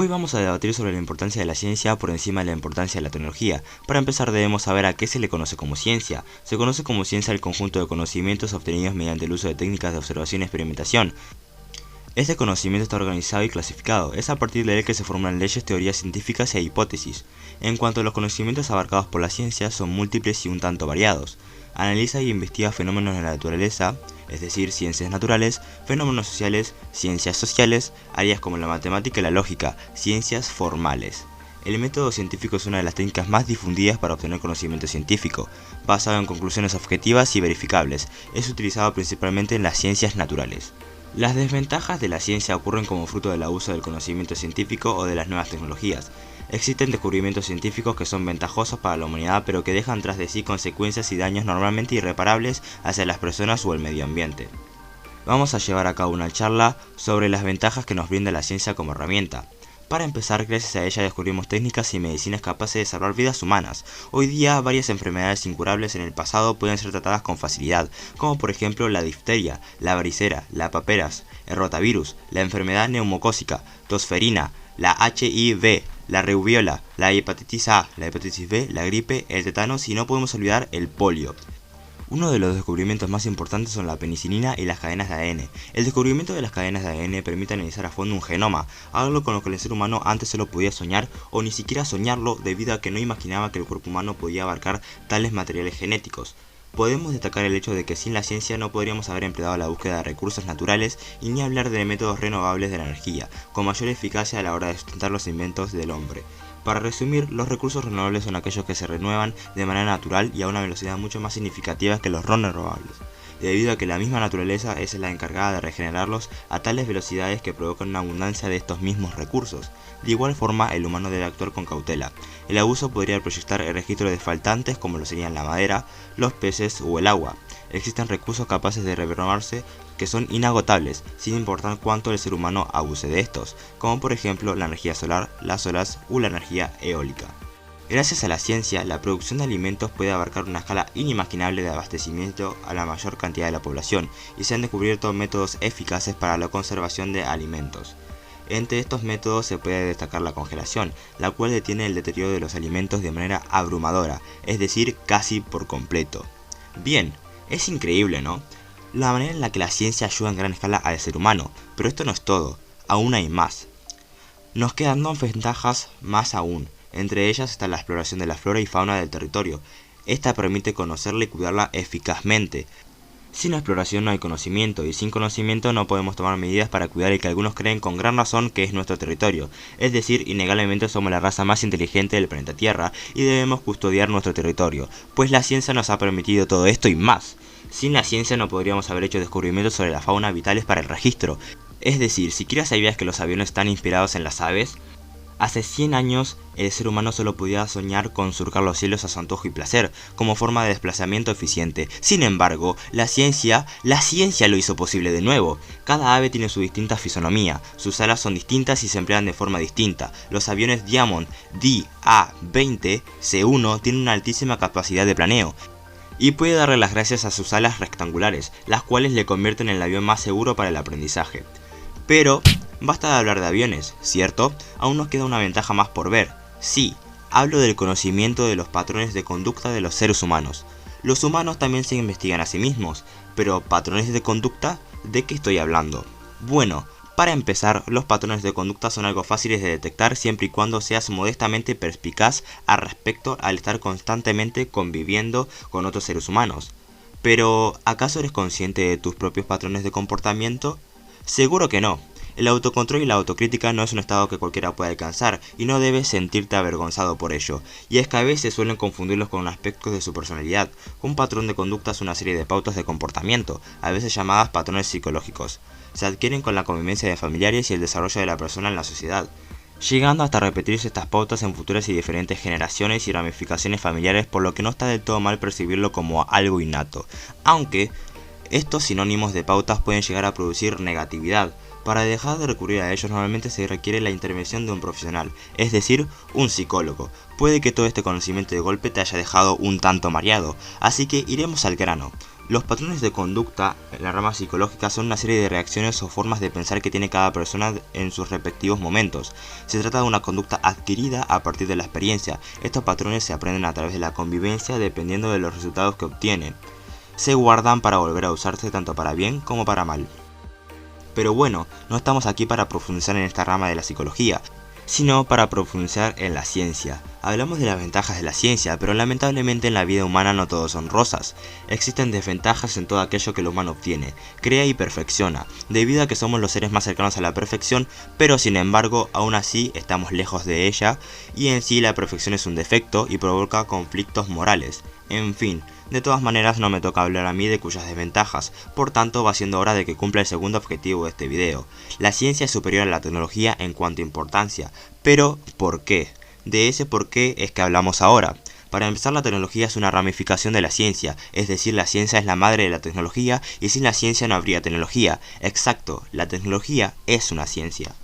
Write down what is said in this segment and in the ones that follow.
Hoy vamos a debatir sobre la importancia de la ciencia por encima de la importancia de la tecnología. Para empezar debemos saber a qué se le conoce como ciencia. Se conoce como ciencia el conjunto de conocimientos obtenidos mediante el uso de técnicas de observación y experimentación. Este conocimiento está organizado y clasificado, es a partir de él que se forman leyes, teorías científicas e hipótesis. En cuanto a los conocimientos abarcados por la ciencia, son múltiples y un tanto variados. Analiza y investiga fenómenos de la naturaleza, es decir, ciencias naturales, fenómenos sociales, ciencias sociales, áreas como la matemática y la lógica, ciencias formales. El método científico es una de las técnicas más difundidas para obtener conocimiento científico, basado en conclusiones objetivas y verificables. Es utilizado principalmente en las ciencias naturales. Las desventajas de la ciencia ocurren como fruto del abuso del conocimiento científico o de las nuevas tecnologías. Existen descubrimientos científicos que son ventajosos para la humanidad pero que dejan tras de sí consecuencias y daños normalmente irreparables hacia las personas o el medio ambiente. Vamos a llevar a cabo una charla sobre las ventajas que nos brinda la ciencia como herramienta. Para empezar, gracias a ella descubrimos técnicas y medicinas capaces de salvar vidas humanas. Hoy día, varias enfermedades incurables en el pasado pueden ser tratadas con facilidad, como por ejemplo la difteria, la varicela, la paperas, el rotavirus, la enfermedad neumocócica, tosferina, la HIV, la rubiola, la hepatitis A, la hepatitis B, la gripe, el tétanos y no podemos olvidar el polio. Uno de los descubrimientos más importantes son la penicilina y las cadenas de ADN. El descubrimiento de las cadenas de ADN permite analizar a fondo un genoma, algo con lo que el ser humano antes solo podía soñar o ni siquiera soñarlo debido a que no imaginaba que el cuerpo humano podía abarcar tales materiales genéticos. Podemos destacar el hecho de que sin la ciencia no podríamos haber empleado la búsqueda de recursos naturales y ni hablar de métodos renovables de la energía, con mayor eficacia a la hora de sustentar los inventos del hombre. Para resumir, los recursos renovables son aquellos que se renuevan de manera natural y a una velocidad mucho más significativa que los no renovables, debido a que la misma naturaleza es la encargada de regenerarlos a tales velocidades que provocan una abundancia de estos mismos recursos. De igual forma, el humano debe actuar con cautela. El abuso podría proyectar el registro de faltantes como lo serían la madera, los peces o el agua. Existen recursos capaces de renovarse que son inagotables, sin importar cuánto el ser humano abuse de estos, como por ejemplo la energía solar, las olas o la energía eólica. Gracias a la ciencia, la producción de alimentos puede abarcar una escala inimaginable de abastecimiento a la mayor cantidad de la población, y se han descubierto métodos eficaces para la conservación de alimentos. Entre estos métodos se puede destacar la congelación, la cual detiene el deterioro de los alimentos de manera abrumadora, es decir, casi por completo. Bien, es increíble, ¿no? La manera en la que la ciencia ayuda en gran escala al ser humano, pero esto no es todo, aún hay más. Nos quedan dos ventajas más aún, entre ellas está la exploración de la flora y fauna del territorio. Esta permite conocerla y cuidarla eficazmente. Sin exploración no hay conocimiento, y sin conocimiento no podemos tomar medidas para cuidar el que algunos creen con gran razón que es nuestro territorio. Es decir, innegablemente somos la raza más inteligente del planeta Tierra y debemos custodiar nuestro territorio, pues la ciencia nos ha permitido todo esto y más. Sin la ciencia no podríamos haber hecho descubrimientos sobre la fauna vitales para el registro. Es decir, siquiera sabías que los aviones están inspirados en las aves. Hace 100 años, el ser humano solo podía soñar con surcar los cielos a su antojo y placer, como forma de desplazamiento eficiente. Sin embargo, la ciencia lo hizo posible de nuevo. Cada ave tiene su distinta fisonomía, sus alas son distintas y se emplean de forma distinta. Los aviones Diamond DA-20 C1 tienen una altísima capacidad de planeo, y puede darle las gracias a sus alas rectangulares, las cuales le convierten en el avión más seguro para el aprendizaje. Pero basta de hablar de aviones, ¿cierto? Aún nos queda una ventaja más por ver. Sí, hablo del conocimiento de los patrones de conducta de los seres humanos. Los humanos también se investigan a sí mismos, pero ¿patrones de conducta? ¿De qué estoy hablando? Bueno, para empezar, los patrones de conducta son algo fáciles de detectar siempre y cuando seas modestamente perspicaz al respecto al estar constantemente conviviendo con otros seres humanos. Pero, ¿acaso eres consciente de tus propios patrones de comportamiento? Seguro que no. El autocontrol y la autocrítica no es un estado que cualquiera puede alcanzar y no debes sentirte avergonzado por ello. Y es que a veces suelen confundirlos con aspectos de su personalidad. Un patrón de conducta es una serie de pautas de comportamiento, a veces llamadas patrones psicológicos. Se adquieren con la convivencia de familiares y el desarrollo de la persona en la sociedad, llegando hasta repetirse estas pautas en futuras y diferentes generaciones y ramificaciones familiares, por lo que no está del todo mal percibirlo como algo innato. Aunque estos sinónimos de pautas pueden llegar a producir negatividad. Para dejar de recurrir a ellos normalmente se requiere la intervención de un profesional, es decir, un psicólogo. Puede que todo este conocimiento de golpe te haya dejado un tanto mareado, así que iremos al grano. Los patrones de conducta en la rama psicológica son una serie de reacciones o formas de pensar que tiene cada persona en sus respectivos momentos. Se trata de una conducta adquirida a partir de la experiencia. Estos patrones se aprenden a través de la convivencia dependiendo de los resultados que obtienen. Se guardan para volver a usarse tanto para bien como para mal. Pero bueno, no estamos aquí para profundizar en esta rama de la psicología, sino para profundizar en la ciencia. Hablamos de las ventajas de la ciencia, pero lamentablemente en la vida humana no todo son rosas. Existen desventajas en todo aquello que el humano obtiene, crea y perfecciona, debido a que somos los seres más cercanos a la perfección, pero sin embargo, aún así estamos lejos de ella, y en sí la perfección es un defecto y provoca conflictos morales. En fin, de todas maneras no me toca hablar a mí de cuyas desventajas, por tanto va siendo hora de que cumpla el segundo objetivo de este video. La ciencia es superior a la tecnología en cuanto a importancia, pero ¿por qué? De ese por qué es que hablamos ahora. Para empezar, la tecnología es una ramificación de la ciencia, es decir, la ciencia es la madre de la tecnología y sin la ciencia no habría tecnología. Exacto, la tecnología es una ciencia.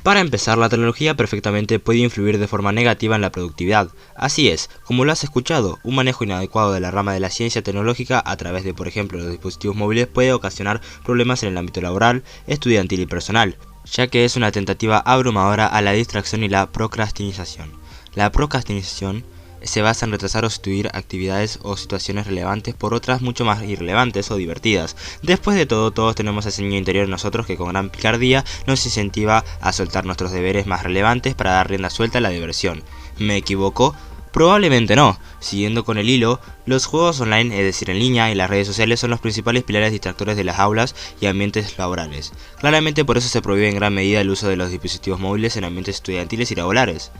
Para empezar, la tecnología perfectamente puede influir de forma negativa en la productividad. Así es, como lo has escuchado, un manejo inadecuado de la rama de la ciencia tecnológica a través de, por ejemplo, los dispositivos móviles puede ocasionar problemas en el ámbito laboral, estudiantil y personal, ya que es una tentativa abrumadora a la distracción y la procrastinación. La procrastinación se basa en retrasar o sustituir actividades o situaciones relevantes por otras mucho más irrelevantes o divertidas. Después de todo, todos tenemos ese niño interior en nosotros que con gran picardía nos incentiva a soltar nuestros deberes más relevantes para dar rienda suelta a la diversión. ¿Me equivoco? Probablemente no. Siguiendo con el hilo, los juegos online, es decir en línea, y las redes sociales son los principales pilares distractores de las aulas y ambientes laborales. Claramente por eso se prohíbe en gran medida el uso de los dispositivos móviles en ambientes estudiantiles y laborales.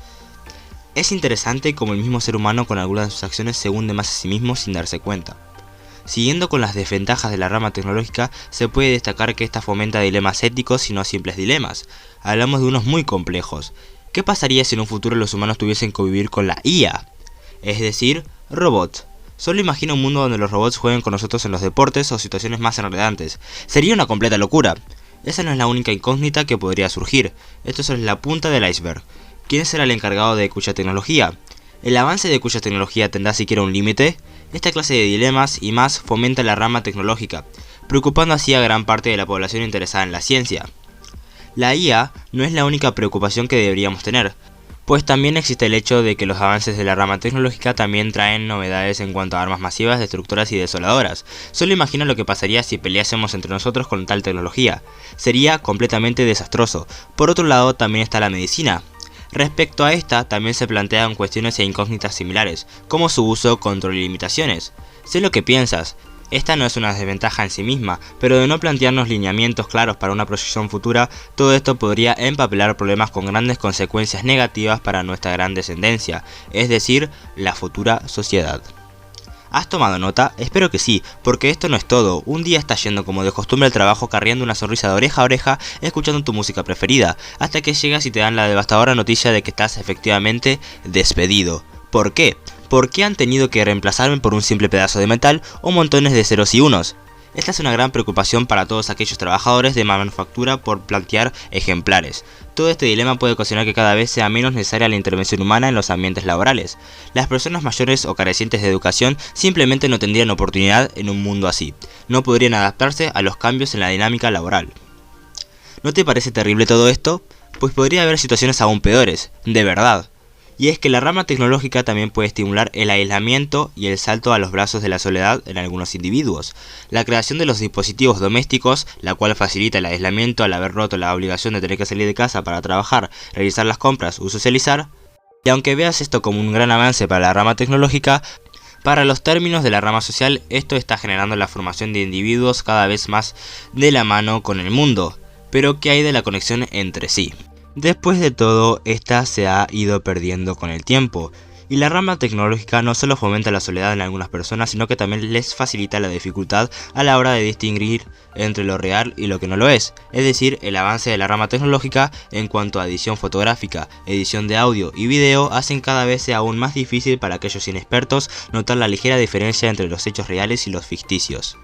Es interesante cómo el mismo ser humano con algunas de sus acciones se hunde más a sí mismo sin darse cuenta. Siguiendo con las desventajas de la rama tecnológica, se puede destacar que esta fomenta dilemas éticos y no simples dilemas. Hablamos de unos muy complejos. ¿Qué pasaría si en un futuro los humanos tuviesen que vivir con la IA? Es decir, robots. Solo imagina un mundo donde los robots jueguen con nosotros en los deportes o situaciones más enredantes. Sería una completa locura. Esa no es la única incógnita que podría surgir. Esto solo es la punta del iceberg. ¿Quién será el encargado de cuya tecnología? ¿El avance de cuya tecnología tendrá siquiera un límite? Esta clase de dilemas y más fomenta la rama tecnológica, preocupando así a gran parte de la población interesada en la ciencia. La IA no es la única preocupación que deberíamos tener, pues también existe el hecho de que los avances de la rama tecnológica también traen novedades en cuanto a armas masivas, destructoras y desoladoras. Solo imagina lo que pasaría si peleásemos entre nosotros con tal tecnología. Sería completamente desastroso. Por otro lado, también está la medicina. Respecto a esta, también se plantean cuestiones e incógnitas similares, como su uso, control y limitaciones. Sé lo que piensas. Esta no es una desventaja en sí misma, pero de no plantearnos lineamientos claros para una proyección futura, todo esto podría empapelar problemas con grandes consecuencias negativas para nuestra gran descendencia, es decir, la futura sociedad. ¿Has tomado nota? Espero que sí, porque esto no es todo. Un día estás yendo como de costumbre al trabajo carriendo una sonrisa de oreja a oreja, escuchando tu música preferida, hasta que llegas y te dan la devastadora noticia de que estás efectivamente despedido. ¿Por qué? ¿Por qué han tenido que reemplazarme por un simple pedazo de metal o montones de ceros y unos? Esta es una gran preocupación para todos aquellos trabajadores de manufactura por plantear ejemplares. Todo este dilema puede ocasionar que cada vez sea menos necesaria la intervención humana en los ambientes laborales. Las personas mayores o carecientes de educación simplemente no tendrían oportunidad en un mundo así. No podrían adaptarse a los cambios en la dinámica laboral. ¿No te parece terrible todo esto? Pues podría haber situaciones aún peores, de verdad. Y es que la rama tecnológica también puede estimular el aislamiento y el salto a los brazos de la soledad en algunos individuos. La creación de los dispositivos domésticos, la cual facilita el aislamiento al haber roto la obligación de tener que salir de casa para trabajar, realizar las compras o socializar. Y aunque veas esto como un gran avance para la rama tecnológica, para los términos de la rama social, esto está generando la formación de individuos cada vez más de la mano con el mundo. Pero ¿qué hay de la conexión entre sí? Después de todo, esta se ha ido perdiendo con el tiempo, y la rama tecnológica no solo fomenta la soledad en algunas personas, sino que también les facilita la dificultad a la hora de distinguir entre lo real y lo que no lo es decir, el avance de la rama tecnológica en cuanto a edición fotográfica, edición de audio y video hacen cada vez sea aún más difícil para aquellos inexpertos notar la ligera diferencia entre los hechos reales y los ficticios.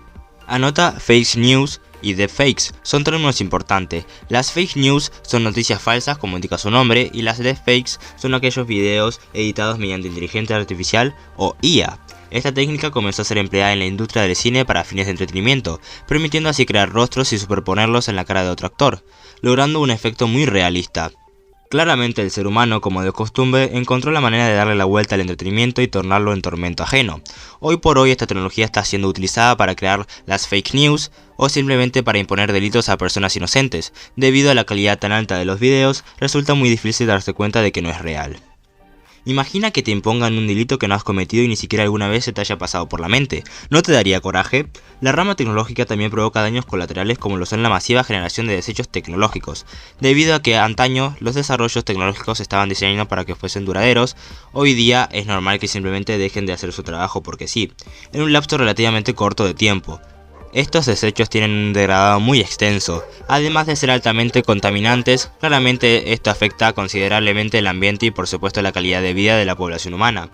Anota fake news y deepfakes son términos importantes. Las fake news son noticias falsas, como indica su nombre, y las deepfakes son aquellos videos editados mediante inteligencia artificial o IA. Esta técnica comenzó a ser empleada en la industria del cine para fines de entretenimiento, permitiendo así crear rostros y superponerlos en la cara de otro actor, logrando un efecto muy realista. Claramente el ser humano, como de costumbre, encontró la manera de darle la vuelta al entretenimiento y tornarlo en tormento ajeno. Hoy por hoy esta tecnología está siendo utilizada para crear las fake news o simplemente para imponer delitos a personas inocentes. Debido a la calidad tan alta de los videos, resulta muy difícil darse cuenta de que no es real. Imagina que te impongan un delito que no has cometido y ni siquiera alguna vez se te haya pasado por la mente. ¿No te daría coraje? La rama tecnológica también provoca daños colaterales como lo son la masiva generación de desechos tecnológicos. Debido a que antaño los desarrollos tecnológicos estaban diseñados para que fuesen duraderos, hoy día es normal que simplemente dejen de hacer su trabajo porque sí, en un lapso relativamente corto de tiempo. Estos desechos tienen un degradado muy extenso, además de ser altamente contaminantes. Claramente esto afecta considerablemente el ambiente y por supuesto la calidad de vida de la población humana.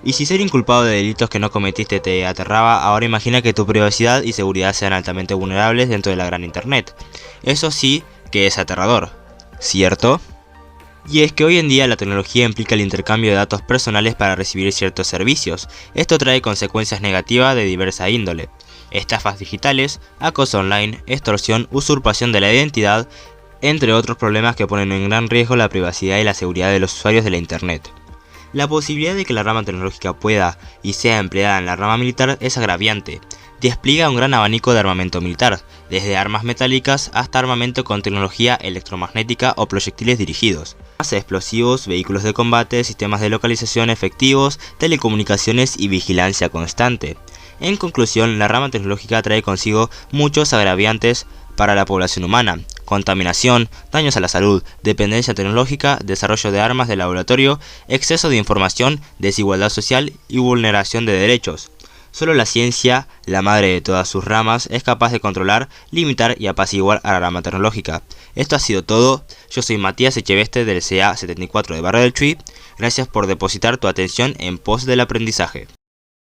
Y si ser inculpado de delitos que no cometiste te aterraba, ahora imagina que tu privacidad y seguridad sean altamente vulnerables dentro de la gran internet. Eso sí que es aterrador, ¿cierto? Y es que hoy en día la tecnología implica el intercambio de datos personales para recibir ciertos servicios. Esto trae consecuencias negativas de diversa índole. Estafas digitales, acoso online, extorsión, usurpación de la identidad, entre otros problemas que ponen en gran riesgo la privacidad y la seguridad de los usuarios de la internet. La posibilidad de que la rama tecnológica pueda y sea empleada en la rama militar es agraviante. Despliega un gran abanico de armamento militar, desde armas metálicas hasta armamento con tecnología electromagnética o proyectiles dirigidos, explosivos, vehículos de combate, sistemas de localización efectivos, telecomunicaciones y vigilancia constante. En conclusión, la rama tecnológica trae consigo muchos agraviantes para la población humana: contaminación, daños a la salud, dependencia tecnológica, desarrollo de armas de laboratorio, exceso de información, desigualdad social y vulneración de derechos. Solo la ciencia, la madre de todas sus ramas, es capaz de controlar, limitar y apaciguar a la rama tecnológica. Esto ha sido todo. Yo soy Matías Echeveste del CA 74 de Barrio del Chuy. Gracias por depositar tu atención en pos del aprendizaje.